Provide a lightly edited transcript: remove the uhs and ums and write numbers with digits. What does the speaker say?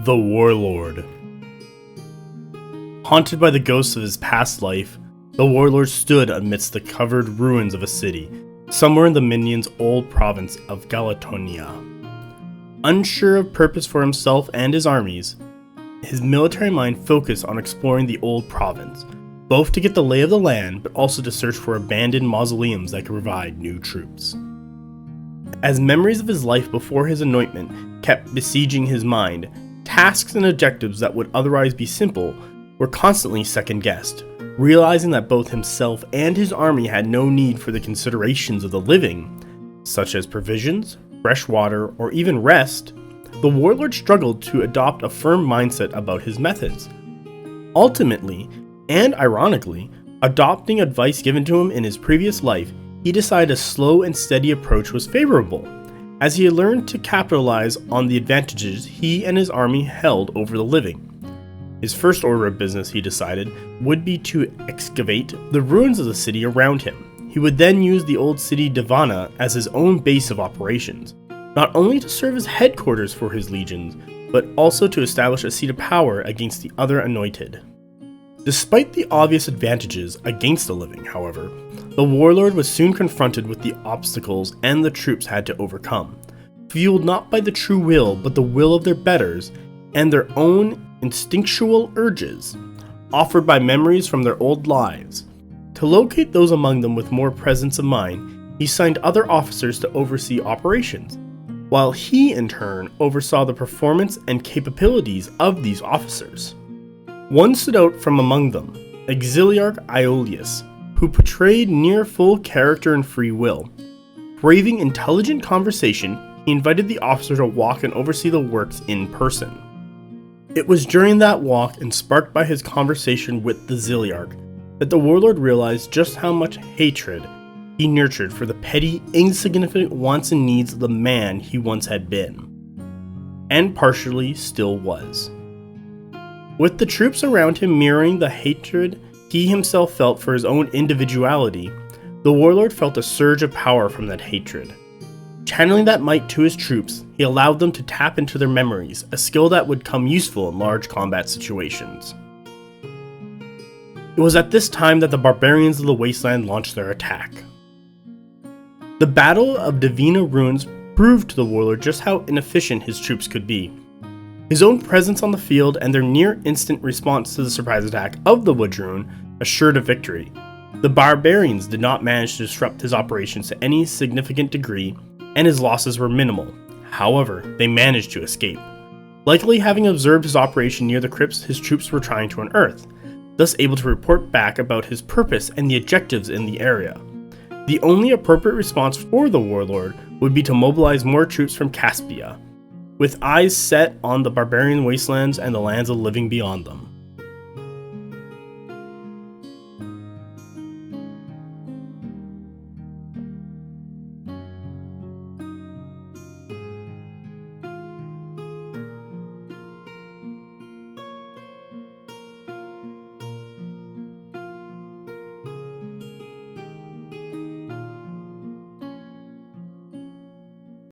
The Warlord. Haunted by the ghosts of his past life, the Warlord stood amidst the covered ruins of a city, somewhere in the Minion's old province of Galatonia. Unsure of purpose for himself and his armies, his military mind focused on exploring the old province, both to get the lay of the land, but also to search for abandoned mausoleums that could provide new troops. As memories of his life before his anointment kept besieging his mind, tasks and objectives that would otherwise be simple were constantly second-guessed, realizing that both himself and his army had no need for the considerations of the living, such as provisions, fresh water, or even rest. The Warlord struggled to adopt a firm mindset about his methods. Ultimately, and ironically, adopting advice given to him in his previous life, he decided a slow and steady approach was favorable, as he had learned to capitalize on the advantages he and his army held over the living. His first order of business, he decided, would be to excavate the ruins of the city around him. He would then use the old city Divana as his own base of operations, not only to serve as headquarters for his legions, but also to establish a seat of power against the other anointed. Despite the obvious advantages against the living, however, the Warlord was soon confronted with the obstacles and the troops had to overcome, fueled not by the true will but the will of their betters and their own instinctual urges, offered by memories from their old lives. To locate those among them with more presence of mind, he signed other officers to oversee operations, while he in turn oversaw the performance and capabilities of these officers. One stood out from among them, Auxiliarch Aeolus, who portrayed near full character and free will. Braving intelligent conversation, he invited the officer to walk and oversee the works in person. It was during that walk and sparked by his conversation with the Auxiliarch that the Warlord realized just how much hatred he nurtured for the petty, insignificant wants and needs of the man he once had been, and partially still was. With the troops around him mirroring the hatred he himself felt for his own individuality, the Warlord felt a surge of power from that hatred. Channeling that might to his troops, he allowed them to tap into their memories, a skill that would come useful in large combat situations. It was at this time that the barbarians of the wasteland launched their attack. The Battle of Divina Ruins proved to the Warlord just how inefficient his troops could be. His own presence on the field and their near-instant response to the surprise attack of the Woodrune assured a victory. The barbarians did not manage to disrupt his operations to any significant degree, and his losses were minimal. However, they managed to escape, likely having observed his operation near the crypts his troops were trying to unearth, thus able to report back about his purpose and the objectives in the area. The only appropriate response for the Warlord would be to mobilize more troops from Caspia, with eyes set on the barbarian wastelands and the lands of living beyond them.